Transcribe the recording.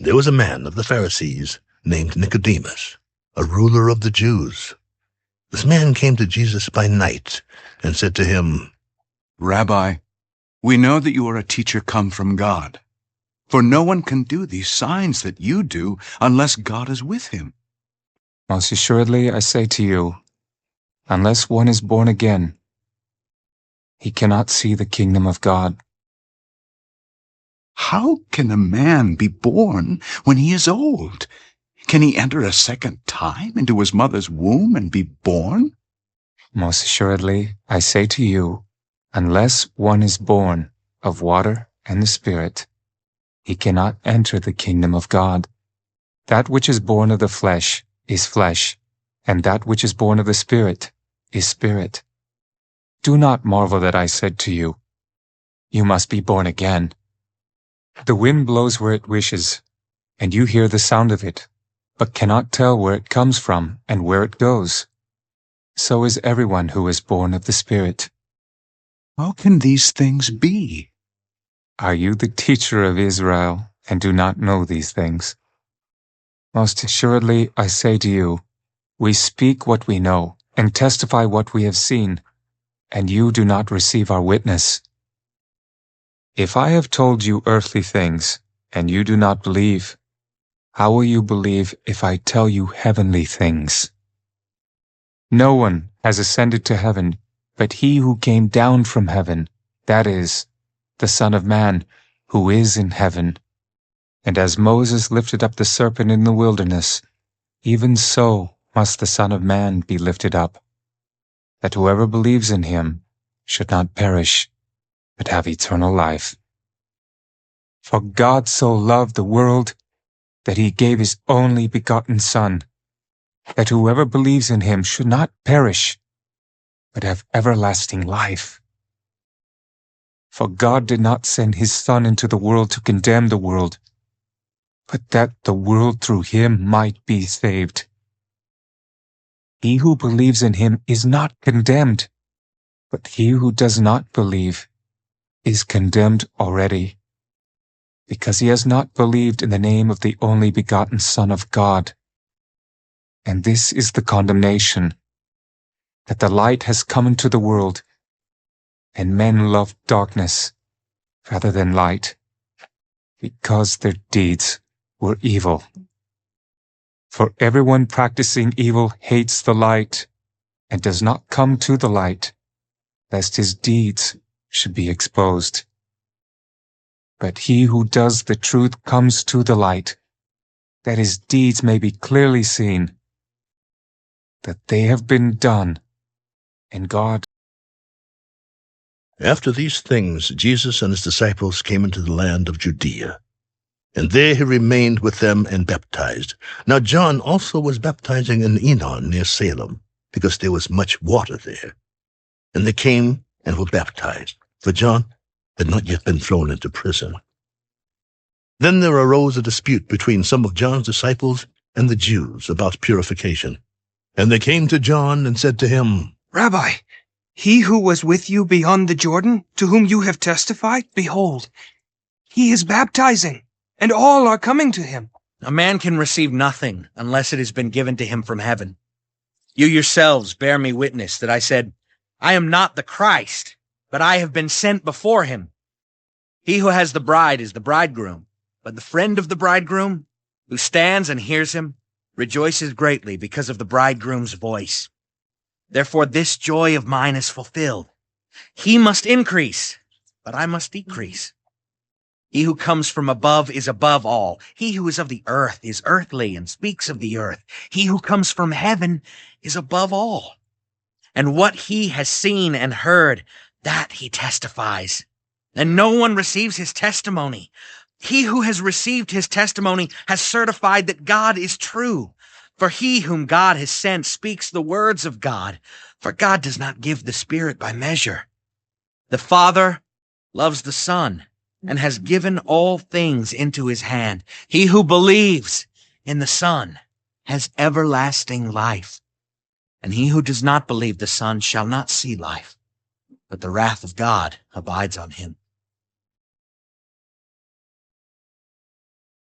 There was a man of the Pharisees named Nicodemus, a ruler of the Jews. This man came to Jesus by night and said to him, "Rabbi, we know that you are a teacher come from God. For no one can do these signs that you do unless God is with him." Most assuredly, I say to you, unless one is born again, he cannot see the kingdom of God. "How can a man be born when he is old? Can he enter a second time into his mother's womb and be born?" Most assuredly, I say to you, unless one is born of water and the Spirit, he cannot enter the kingdom of God. That which is born of the flesh is flesh, and that which is born of the Spirit is spirit. Do not marvel that I said to you, you must be born again. The wind blows where it wishes, and you hear the sound of it, but cannot tell where it comes from and where it goes. So is everyone who is born of the Spirit. How can these things be? Are you the teacher of Israel and do not know these things? Most assuredly, I say to you, we speak what we know and testify what we have seen, and you do not receive our witness. If I have told you earthly things, and you do not believe, how will you believe if I tell you heavenly things? No one has ascended to heaven, but he who came down from heaven, that is, the Son of Man, who is in heaven. And as Moses lifted up the serpent in the wilderness, even so must the Son of Man be lifted up, that whoever believes in him should not perish, but have eternal life. For God so loved the world that he gave his only begotten Son, that whoever believes in him should not perish, but have everlasting life. For God did not send his Son into the world to condemn the world, but that the world through him might be saved. He who believes in him is not condemned, but he who does not believe is condemned already, because he has not believed in the name of the only begotten Son of God. And this is the condemnation, that the light has come into the world, and men love darkness rather than light, because their deeds were evil. For everyone practicing evil hates the light, and does not come to the light, lest his deeds should be exposed. But he who does the truth comes to the light, that his deeds may be clearly seen, that they have been done in God. After these things, Jesus and his disciples came into the land of Judea, and there he remained with them and baptized. Now John also was baptizing in Enon near Salem, because there was much water there. And they came and were baptized, for John had not yet been thrown into prison. Then there arose a dispute between some of John's disciples and the Jews about purification. And they came to John and said to him, "Rabbi, he who was with you beyond the Jordan, to whom you have testified, behold, he is baptizing, and all are coming to him." A man can receive nothing unless it has been given to him from heaven. You yourselves bear me witness that I said, I am not the Christ, but I have been sent before him. He who has the bride is the bridegroom, but the friend of the bridegroom, who stands and hears him, rejoices greatly because of the bridegroom's voice. Therefore this joy of mine is fulfilled. He must increase, but I must decrease. He who comes from above is above all. He who is of the earth is earthly and speaks of the earth. He who comes from heaven is above all. And what he has seen and heard, that he testifies. And no one receives his testimony. He who has received his testimony has certified that God is true. For he whom God has sent speaks the words of God, for God does not give the Spirit by measure. The Father loves the Son and has given all things into his hand. He who believes in the Son has everlasting life. And he who does not believe the Son shall not see life, but the wrath of God abides on him.